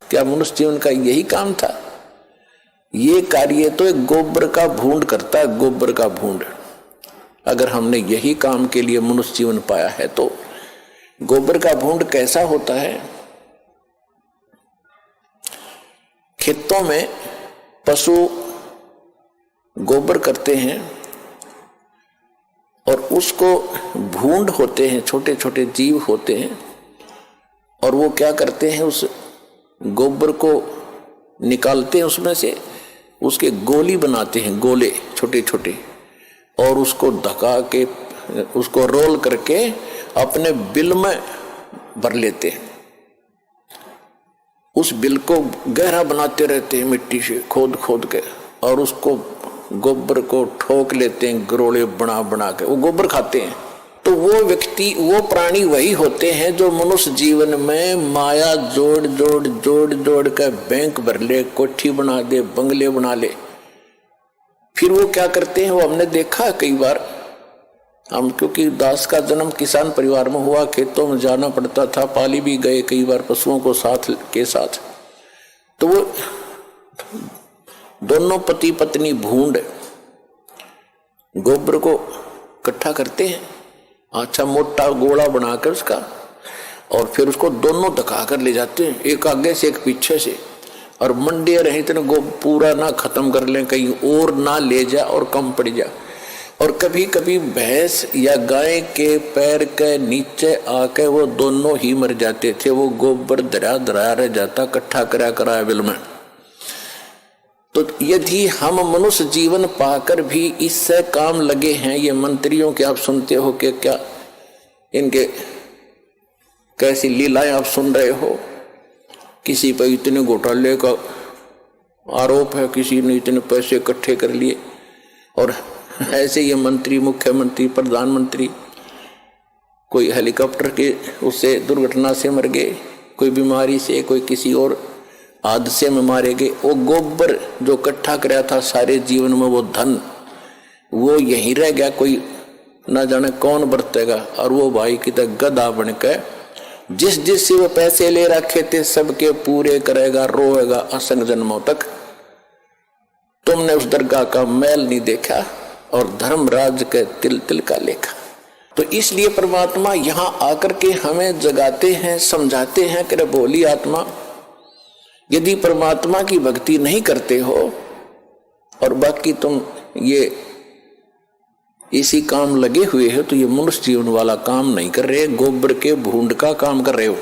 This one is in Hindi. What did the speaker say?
क्या मनुष्य जीवन का यही काम था? ये कार्य तो एक गोबर का भूंड करता है, गोबर का भूंड। अगर हमने यही काम के लिए मनुष्य जीवन पाया है तो गोबर का भूंड कैसा होता है? खेतों में पशु गोबर करते हैं और उसको भूंड होते हैं, छोटे छोटे जीव होते हैं, और वो क्या करते हैं, उस गोबर को निकालते हैं, उसमें से उसके गोली बनाते हैं, गोले छोटे छोटे, और उसको धका के उसको रोल करके अपने बिल में भर लेते हैं। उस बिल को गहरा बनाते रहते हैं मिट्टी से खोद खोद के, और उसको गोबर को ठोक लेते हैं गरोले बना बना के, वो गोबर खाते हैं। तो वो व्यक्ति, वो प्राणी वही होते हैं जो मनुष्य जीवन में माया जोड़ जोड़ जोड़ जोड़ कर बैंक भर ले, कोठी बना दे, बंगले बना ले। फिर वो क्या करते हैं, वो हमने देखा कई बार, हम क्योंकि दास का जन्म किसान परिवार में हुआ, खेतों में जाना पड़ता था, पाली भी गए कई बार पशुओं को साथ के साथ। तो वो दोनों पति पत्नी भूंड गोबर को इकट्ठा करते हैं, अच्छा मोटा गोला बनाकर उसका, और फिर उसको दोनों धका कर ले जाते हैं, एक आगे से एक पीछे से, और मंडे रहे इतने पूरा ना खत्म कर लें, कहीं और ना ले जा और कम पड़ जा। और कभी कभी भैंस या गाय के पैर के नीचे आके वो दोनों ही मर जाते थे, वो गोबर धरा धरा रह जाता, इकट्ठा करा करा बिल में। तो यदि हम मनुष्य जीवन पाकर भी इससे काम लगे हैं, ये मंत्रियों के आप सुनते हो कि क्या इनके कैसी लीलाएं आप सुन रहे हो, किसी पर इतने घोटाले का आरोप है, किसी ने इतने पैसे इकट्ठे कर लिए, और ऐसे ये मंत्री, मुख्यमंत्री, प्रधानमंत्री कोई हेलीकॉप्टर के उससे दुर्घटना से मर गए, कोई बीमारी से, कोई किसी और हादसे में मारे गए। वो गोबर जो इकट्ठा कराया था सारे जीवन में, वो धन वो यहीं रह गया, कोई ना जाने कौन बरतेगा। और वो भाई की तरह गधा बनकर जिस जिस से वो पैसे ले रखे थे सबके पूरे करेगा, रोएगा असंग जन्मों तक। तुमने उस दरगाह का मैल नहीं देखा और धर्मराज के तिल तिल का लेखा। तो इसलिए परमात्मा यहाँ आकर के हमें जगाते हैं, समझाते हैं कि बोली आत्मा, यदि परमात्मा की भक्ति नहीं करते हो और बाकी तुम ये इसी काम लगे हुए हो, तो ये मनुष्य जीवन वाला काम नहीं कर रहे, गोबर के भूंड का काम कर रहे हो।